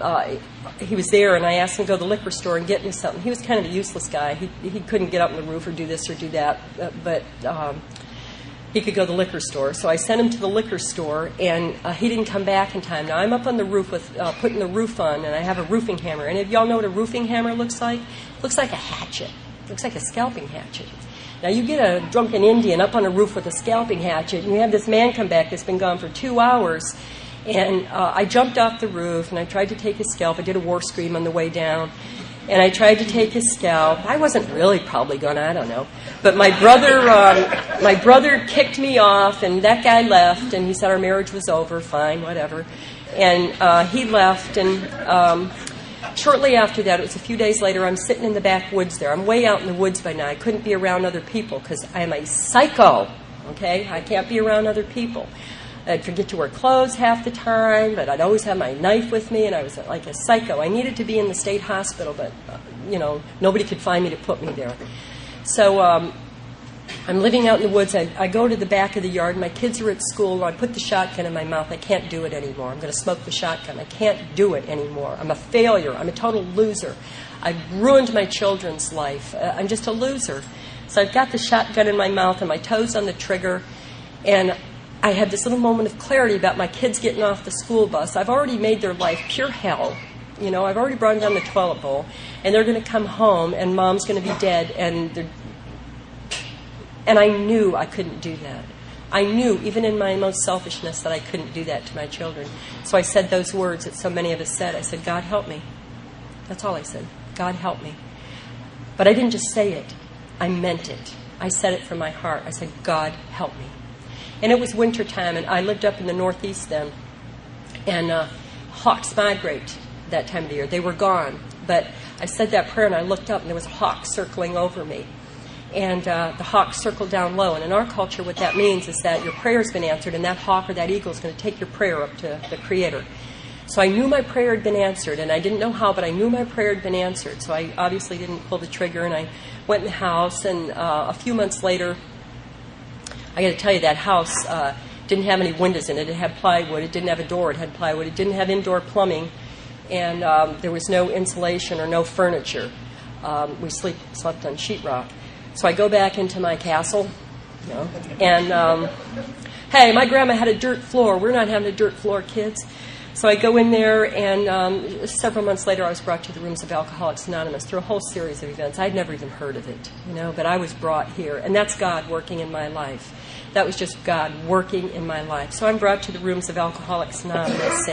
he was there, and I asked him to go to the liquor store and get me something. He was kind of a useless guy. He couldn't get up on the roof or do this or do that, but he could go to the liquor store. So I sent him to the liquor store, and he didn't come back in time. Now, I'm up on the roof with putting the roof on, and I have a roofing hammer. And if y'all know what a roofing hammer looks like? It looks like a hatchet. It looks like a scalping hatchet. Now, you get a drunken Indian up on a roof with a scalping hatchet, and you have this man come back that's been gone for 2 hours, and I jumped off the roof, and I tried to take his scalp. I did a war scream on the way down, and I tried to take his scalp. I wasn't really probably going to, I don't know. But my brother kicked me off, and that guy left, and he said our marriage was over, fine, whatever. And he left, and shortly after that, it was a few days later, I'm sitting in the backwoods there. I'm way out in the woods by now. I couldn't be around other people because I am a psycho, okay? I can't be around other people. I'd forget to wear clothes half the time, but I'd always have my knife with me, and I was like a psycho. I needed to be in the state hospital, but, you know, nobody could find me to put me there. So I'm living out in the woods. I go to the back of the yard. My kids are at school. I put the shotgun in my mouth. I can't do it anymore. I'm going to smoke the shotgun. I can't do it anymore. I'm a failure. I'm a total loser. I've ruined my children's life. I'm just a loser. So I've got the shotgun in my mouth and my toes on the trigger, and I had this little moment of clarity about my kids getting off the school bus. I've already made their life pure hell. You know, I've already brought them down the toilet bowl, and they're going to come home, and Mom's going to be dead, and I knew I couldn't do that. I knew, even in my most selfishness, that I couldn't do that to my children. So I said those words that so many of us said. I said, God, help me. That's all I said. God, help me. But I didn't just say it. I meant it. I said it from my heart. I said, God, help me. And it was wintertime, and I lived up in the Northeast then. And hawks migrate that time of the year. They were gone. But I said that prayer, and I looked up, and there was a hawk circling over me. And the hawk circled down low. And in our culture, what that means is that your prayer's been answered, and that hawk or that eagle is going to take your prayer up to the Creator. So I knew my prayer had been answered, and I didn't know how, but I knew my prayer had been answered. So I obviously didn't pull the trigger, and I went in the house. And a few months later, I got to tell you, that house didn't have any windows in it. It had plywood. It didn't have a door. It had plywood. It didn't have indoor plumbing, and there was no insulation or no furniture. We slept on sheetrock. So I go back into my castle, you know, and, hey, my grandma had a dirt floor. We're not having a dirt floor, kids. So I go in there, and several months later I was brought to the rooms of Alcoholics Anonymous through a whole series of events. I'd never even heard of it, you know, but I was brought here. And that's God working in my life. That was just God working in my life. So I'm brought to the rooms of Alcoholics Anonymous,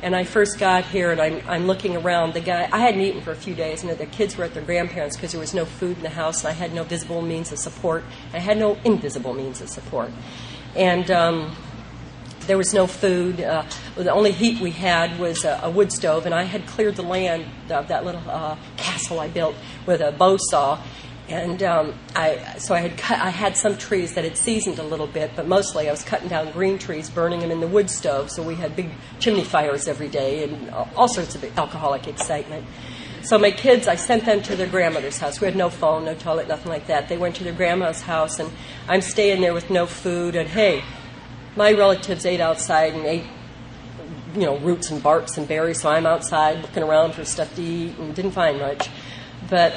and I first got here, and I'm looking around. The guy, I hadn't eaten for a few days, and the kids were at their grandparents' because there was no food in the house, and I had no visible means of support. I had no invisible means of support. And there was no food. The only heat we had was a wood stove, and I had cleared the land of that little castle I built with a bow saw. And I had some trees that had seasoned a little bit, but mostly I was cutting down green trees, burning them in the wood stove, so we had big chimney fires every day and all sorts of alcoholic excitement. So my kids, I sent them to their grandmother's house. We had no phone, no toilet, nothing like that. They went to their grandma's house, and I'm staying there with no food. And hey, my relatives ate outside and ate, you know, roots and barks and berries, so I'm outside looking around for stuff to eat and didn't find much. But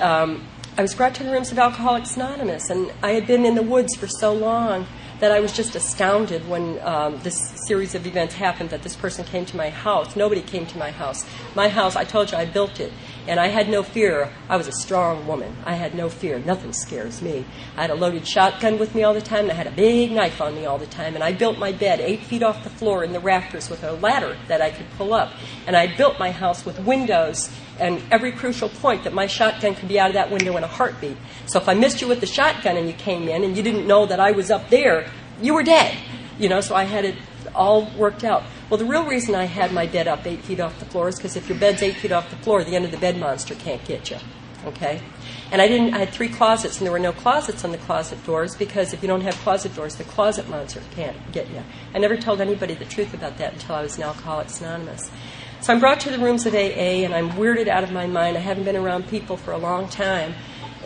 I was brought to the rooms of Alcoholics Anonymous, and I had been in the woods for so long that I was just astounded when this series of events happened, that this person came to my house. Nobody came to my house. My house, I told you, I built it, and I had no fear. I was a strong woman. I had no fear. Nothing scares me. I had a loaded shotgun with me all the time, and I had a big knife on me all the time, and I built my bed 8 feet off the floor in the rafters with a ladder that I could pull up, and I built my house with windows and every crucial point that my shotgun could be out of that window in a heartbeat. So if I missed you with the shotgun and you came in and you didn't know that I was up there, you were dead. You know, so I had it all worked out. Well, the real reason I had my bed up 8 feet off the floor is because if your bed's 8 feet off the floor, the end of the bed monster can't get you. Okay? And I had 3 closets, and there were no closets on the closet doors because if you don't have closet doors, the closet monster can't get you. I never told anybody the truth about that until I was in Alcoholics Anonymous. So I'm brought to the rooms of AA, and I'm weirded out of my mind. I haven't been around people for a long time.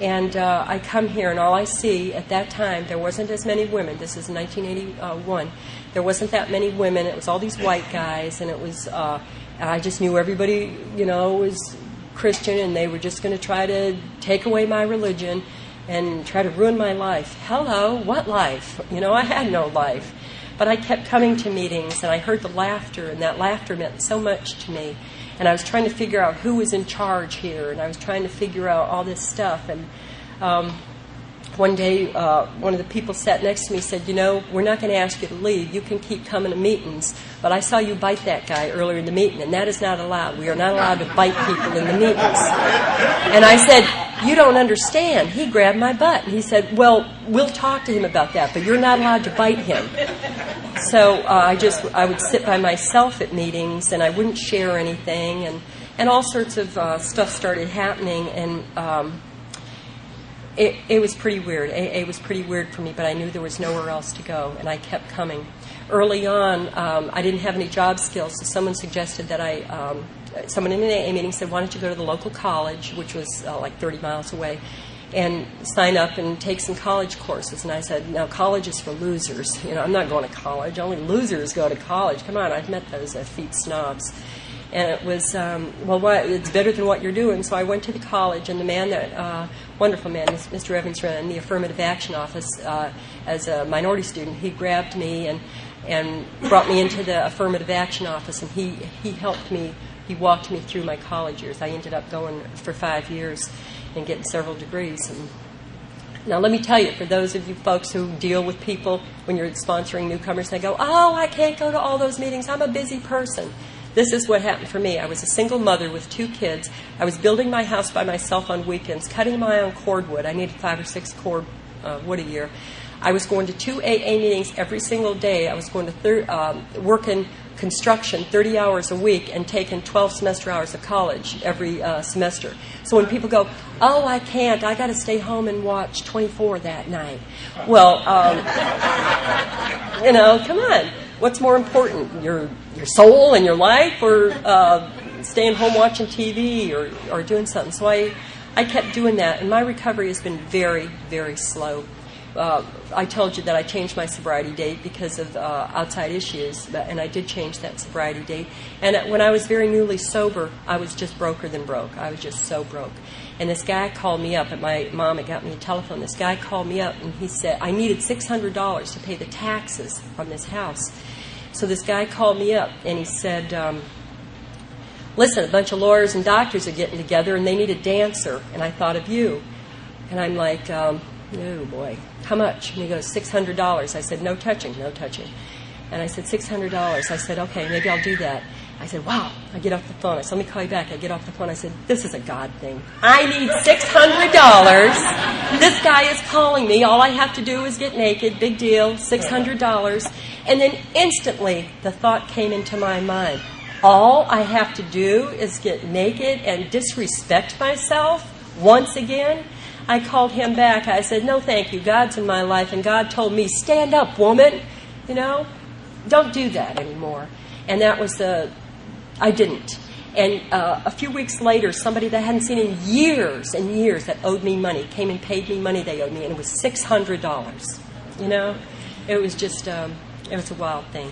And I come here, and all I see at that time, there wasn't as many women. This is 1981. There wasn't that many women. It was all these white guys, and it was. I just knew everybody, you know, was Christian, and they were just going to try to take away my religion and try to ruin my life. Hello, what life? You know, I had no life. But I kept coming to meetings, and I heard the laughter, and that laughter meant so much to me. And I was trying to figure out who was in charge here, and I was trying to figure out all this stuff. And one day, one of the people sat next to me and said, you know, we're not going to ask you to leave. You can keep coming to meetings. But I saw you bite that guy earlier in the meeting, and that is not allowed. We are not allowed to bite people in the meetings. And I said, you don't understand. He grabbed my butt. And he said, well, we'll talk to him about that, but you're not allowed to bite him. So I would sit by myself at meetings, and I wouldn't share anything, and all sorts of stuff started happening, and it was pretty weird. AA was pretty weird for me, but I knew there was nowhere else to go, and I kept coming. Early on, I didn't have any job skills, so someone suggested that someone in an AA meeting said, why don't you go to the local college, which was like 30 miles away, and sign up and take some college courses. And I said, no, college is for losers. I'm not going to college. Only losers go to college. Come on, I've met those effete snobs. And it was, it's better than what you're doing. So I went to the college, and the man wonderful man, Mr. Evans, ran the affirmative action office as a minority student. He grabbed me and brought me into the affirmative action office, and he helped me. He walked me through my college years. I ended up going for 5 years and getting several degrees. And now, let me tell you, for those of you folks who deal with people when you're sponsoring newcomers, they go, oh, I can't go to all those meetings. I'm a busy person. This is what happened for me. I was a single mother with 2 kids. I was building my house by myself on weekends, cutting my own cordwood. I needed 5 or 6 cord wood a year. I was going to 2 AA meetings every single day. I was going to work in construction 30 hours a week and taking 12 semester hours of college every semester. So when people go, oh, I can't, I got to stay home and watch 24 that night. Well, come on. What's more important, your soul and your life, or staying home watching TV or doing something? So I kept doing that, and my recovery has been very, very slow. I told you that I changed my sobriety date because of outside issues, and I did change that sobriety date. And when I was very newly sober, I was just broker than broke. I was just so broke. And this guy called me up, and my mom had got me a telephone. This guy called me up, and he said, I needed $600 to pay the taxes from this house. So this guy called me up, and he said, listen, a bunch of lawyers and doctors are getting together, and they need a dancer, and I thought of you. And I'm like, oh, boy, how much? And he goes, $600. I said, no touching, no touching. And I said, $600. I said, okay, maybe I'll do that. I said, wow. I get off the phone. I said, let me call you back. I get off the phone. I said, this is a God thing. I need $600. This guy is calling me. All I have to do is get naked. Big deal. $600. And then instantly the thought came into my mind. All I have to do is get naked and disrespect myself once again? I called him back. I said, no, thank you. God's in my life. And God told me, stand up, woman. Don't do that anymore. And that was I didn't. And a few weeks later, somebody that I hadn't seen in years and years that owed me money came and paid me money they owed me, and it was $600. It was just, it was a wild thing.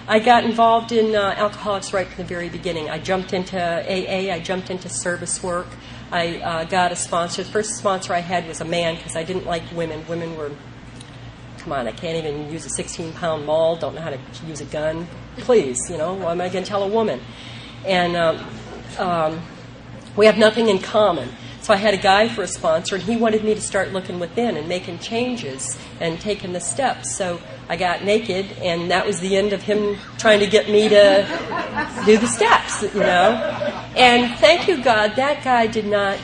I got involved in alcoholics right from the very beginning. I jumped into AA. I jumped into service work. I got a sponsor. The first sponsor I had was a man because I didn't like women. Women were, come on, I can't even use a 16-pound maul, don't know how to use a gun. Please, what am I going to tell a woman? And we have nothing in common. So I had a guy for a sponsor, and he wanted me to start looking within and making changes and taking the steps. So I got naked, and that was the end of him trying to get me to do the steps, And thank you, God, that guy did not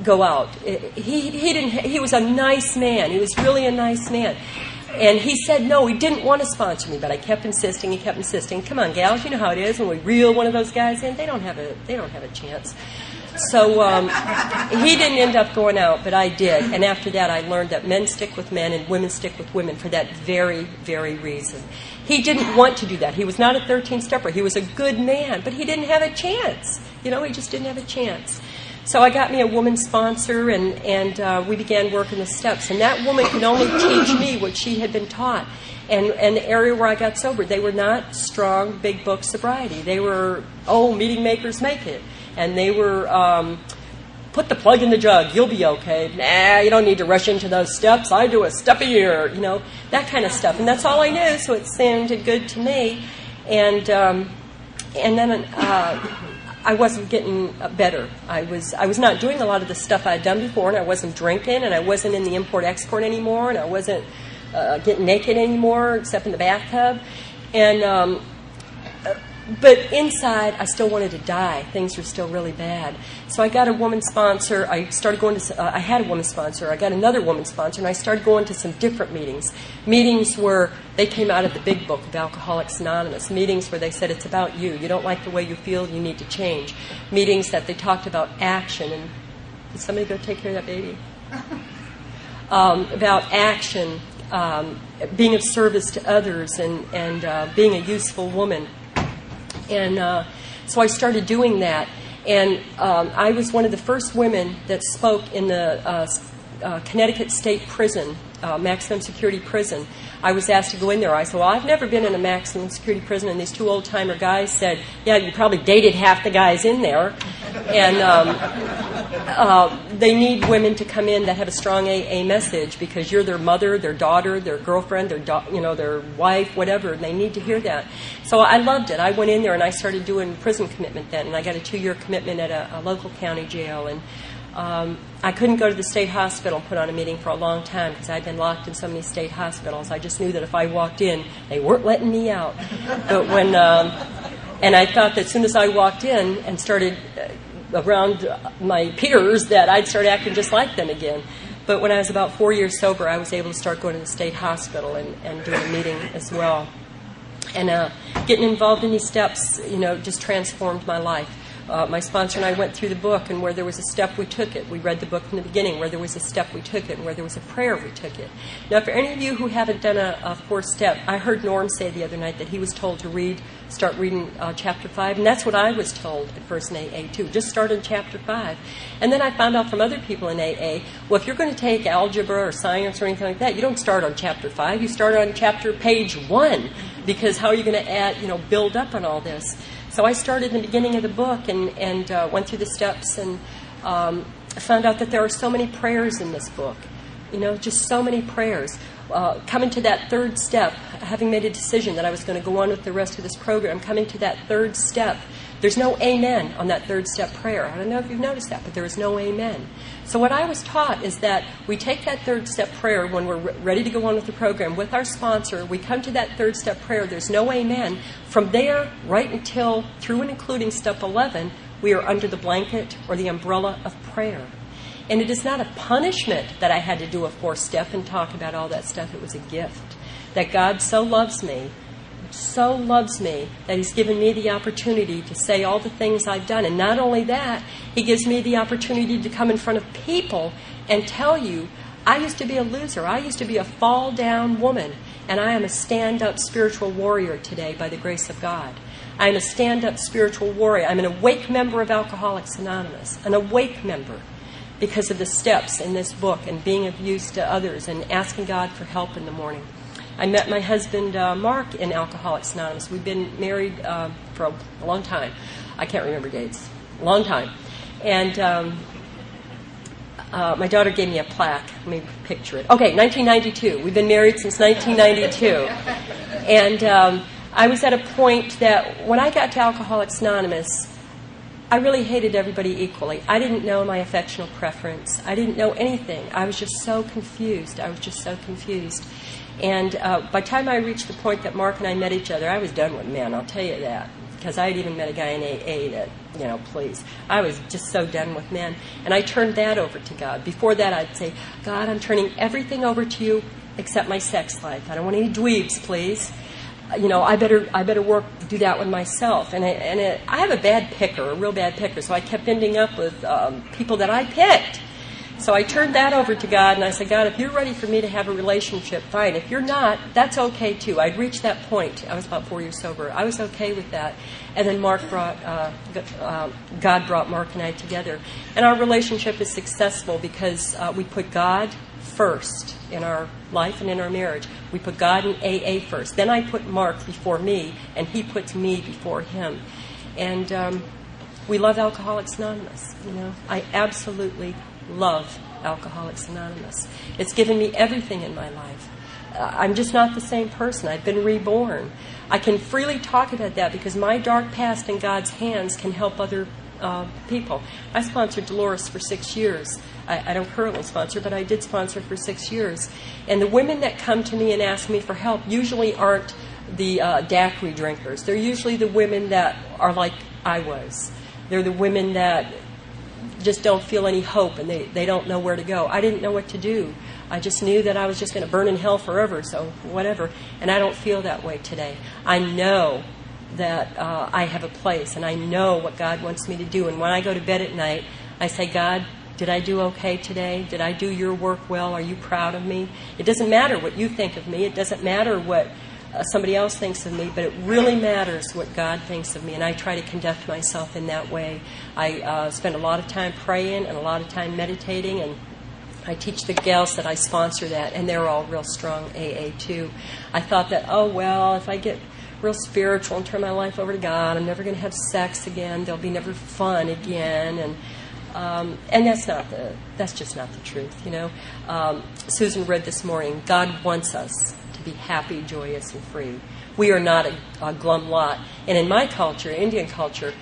go out. He was a nice man. He was really a nice man. And he said no, he didn't want to sponsor me, but I kept insisting. He kept insisting. Come on, gals, you know how it is when we reel one of those guys in. They don't have a chance. So he didn't end up going out, but I did. And after that, I learned that men stick with men and women stick with women for that very, very reason. He didn't want to do that. He was not a 13-stepper. He was a good man, but he didn't have a chance. He just didn't have a chance. So I got me a woman sponsor, and we began working the steps. And that woman could only teach me what she had been taught. And the area where I got sober, they were not strong, big book sobriety. They were, meeting makers make it. And they were, put the plug in the jug, you'll be okay. Nah, you don't need to rush into those steps. I do a step a year, that kind of stuff. And that's all I knew, so it sounded good to me. And then I wasn't getting better. I was not doing a lot of the stuff I had done before, and I wasn't drinking, and I wasn't in the import-export anymore, and I wasn't getting naked anymore, except in the bathtub. And but inside, I still wanted to die. Things were still really bad. So I got a woman sponsor. I started going to. I had a woman sponsor. I got another woman sponsor, and I started going to some different meetings. Meetings where they came out of the big book of Alcoholics Anonymous. Meetings where they said it's about you. You don't like the way you feel. You need to change. Meetings that they talked about action. And did somebody go take care of that baby? About action, being of service to others, and being a useful woman. And so I started doing that. And I was one of the first women that spoke in the Connecticut State Prison, maximum security prison. I was asked to go in there. I said, well, I've never been in a maximum security prison. And these two old-timer guys said, yeah, you probably dated half the guys in there. And they need women to come in that have a strong AA message, because you're their mother, their daughter, their girlfriend, their wife, whatever, and they need to hear that. So I loved it. I went in there and I started doing prison commitment then, and I got a 2-year commitment at a local county jail. And I couldn't go to the state hospital and put on a meeting for a long time because I'd been locked in so many state hospitals. I just knew that if I walked in, they weren't letting me out. But when, and I thought that as soon as I walked in and started around my peers, that I'd start acting just like them again. But when I was about 4 years sober, I was able to start going to the state hospital and doing a meeting as well. And getting involved in these steps, just transformed my life. My sponsor and I went through the book, and where there was a step, we took it. We read the book from the beginning. Where there was a step, we took it. And where there was a prayer, we took it. Now, for any of you who haven't done a 4th step, I heard Norm say the other night that he was told to start reading Chapter 5, and that's what I was told at first in AA, too. Just start in Chapter 5. And then I found out from other people in AA, well, if you're going to take algebra or science or anything like that, you don't start on Chapter 5. You start on page 1, because how are you going to add, build up on all this? So I started in the beginning of the book and went through the steps and found out that there are so many prayers in this book. Just so many prayers. Coming to that 3rd step, having made a decision that I was going to go on with the rest of this program, coming to that 3rd step, there's no amen on that 3rd step prayer. I don't know if you've noticed that, but there is no amen. So what I was taught is that we take that 3rd step prayer when we're ready to go on with the program with our sponsor. We come to that 3rd step prayer. There's no amen. From there, right until through and including step 11, we are under the blanket or the umbrella of prayer. And it is not a punishment that I had to do a 4th step and talk about all that stuff. It was a gift. That God so loves me that He's given me the opportunity to say all the things I've done. And not only that, He gives me the opportunity to come in front of people and tell you, I used to be a loser. I used to be a fall-down woman. And I am a stand-up spiritual warrior today by the grace of God. I am a stand-up spiritual warrior. I'm an awake member of Alcoholics Anonymous, an awake member, because of the steps in this book and being of use to others and asking God for help in the morning. I met my husband, Mark, in Alcoholics Anonymous. We've been married for a long time. I can't remember dates. A long time. And my daughter gave me a plaque. Let me picture it. Okay, 1992. We've been married since 1992. And I was at a point that when I got to Alcoholics Anonymous, I really hated everybody equally. I didn't know my affectional preference. I didn't know anything. I was just so confused. And by the time I reached the point that Mark and I met each other, I was done with men, I'll tell you that. Because I had even met a guy in AA that, please. I was just so done with men. And I turned that over to God. Before that, I'd say, God, I'm turning everything over to you except my sex life. I don't want any dweebs, please. I better do that one myself. And I have a real bad picker, so I kept ending up with people that I picked. So I turned that over to God, and I said, God, if you're ready for me to have a relationship, fine. If you're not, that's okay, too. I'd reached that point. I was about 4 years sober. I was okay with that. And then God brought Mark and I together. And our relationship is successful because we put God first in our life and in our marriage. We put God and AA first. Then I put Mark before me, and he puts me before him. And we love Alcoholics Anonymous. I absolutely love Alcoholics Anonymous. It's given me everything in my life. I'm just not the same person. I've been reborn. I can freely talk about that because my dark past in God's hands can help other people. I sponsored Dolores for 6 years. I don't currently sponsor, but I did sponsor for 6 years. And the women that come to me and ask me for help usually aren't the daiquiri drinkers. They're usually the women that are like I was. They're the women that just don't feel any hope, and they don't know where to go. I didn't know what to do. I just knew that I was just going to burn in hell forever, so whatever. And I don't feel that way today. I know that I have a place, and I know what God wants me to do. And when I go to bed at night, I say, God, did I do okay today? Did I do your work well? Are you proud of me? It doesn't matter what you think of me. It doesn't matter what somebody else thinks of me, but it really matters what God thinks of me, and I try to conduct myself in that way. I spend a lot of time praying and a lot of time meditating, and I teach the gals that I sponsor that, and they're all real strong AA too. I thought that, oh well, if I get real spiritual and turn my life over to God, I'm never going to have sex again. There'll be never fun again, and that's just not the truth, you know. Susan read this morning, God wants us to be happy, joyous, and free. We are not a glum lot. And in my culture, Indian culture,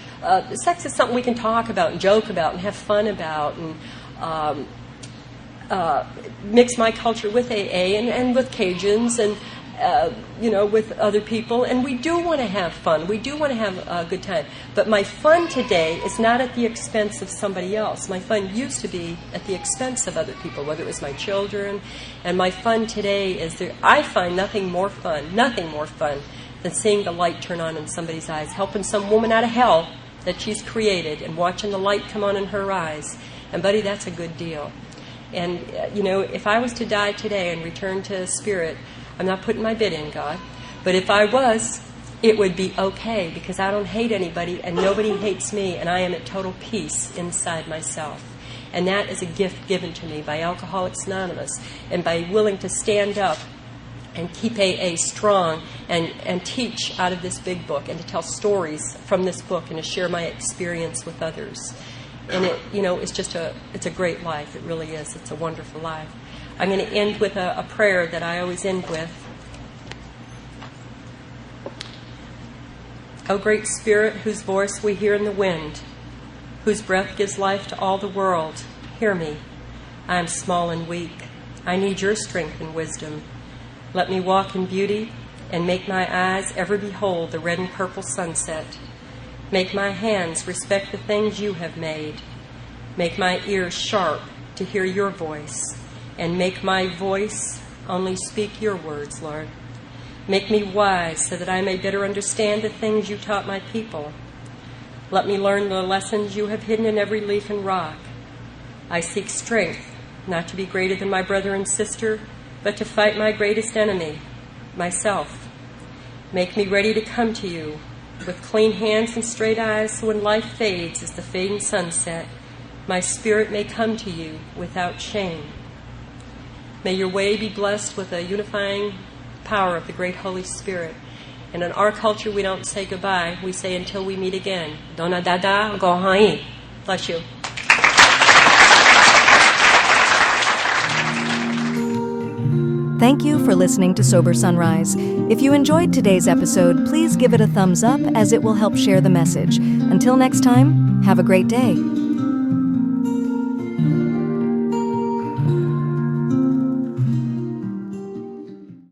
sex is something we can talk about and joke about and have fun about, and mix my culture with AA and with Cajuns and with other people, and we do want to have fun. We do want to have a good time. But my fun today is not at the expense of somebody else. My fun used to be at the expense of other people, whether it was my children. And my fun today is I find nothing more fun than seeing the light turn on in somebody's eyes, helping some woman out of hell that she's created and watching the light come on in her eyes. And, buddy, that's a good deal. And, if I was to die today and return to spirit, I'm not putting my bid in, God. But if I was, it would be okay, because I don't hate anybody and nobody hates me, and I am at total peace inside myself. And that is a gift given to me by Alcoholics Anonymous, and by willing to stand up and keep AA strong and teach out of this big book, and to tell stories from this book, and to share my experience with others. And it's a great life. It really is. It's a wonderful life. I'm going to end with a prayer that I always end with. O great Spirit, whose voice we hear in the wind, whose breath gives life to all the world, hear me. I am small and weak. I need your strength and wisdom. Let me walk in beauty, and make my eyes ever behold the red and purple sunset. Make my hands respect the things you have made. Make my ears sharp to hear your voice, and make my voice only speak your words, Lord. Make me wise so that I may better understand the things you taught my people. Let me learn the lessons you have hidden in every leaf and rock. I seek strength, not to be greater than my brother and sister, but to fight my greatest enemy, myself. Make me ready to come to you with clean hands and straight eyes, so when life fades as the fading sunset, my spirit may come to you without shame. May your way be blessed with a unifying power of the great Holy Spirit. And in our culture, we don't say goodbye. We say until we meet again. Dona dada gohai. Bless you. Thank you for listening to Sober Sunrise. If you enjoyed today's episode, please give it a thumbs up, as it will help share the message. Until next time, have a great day.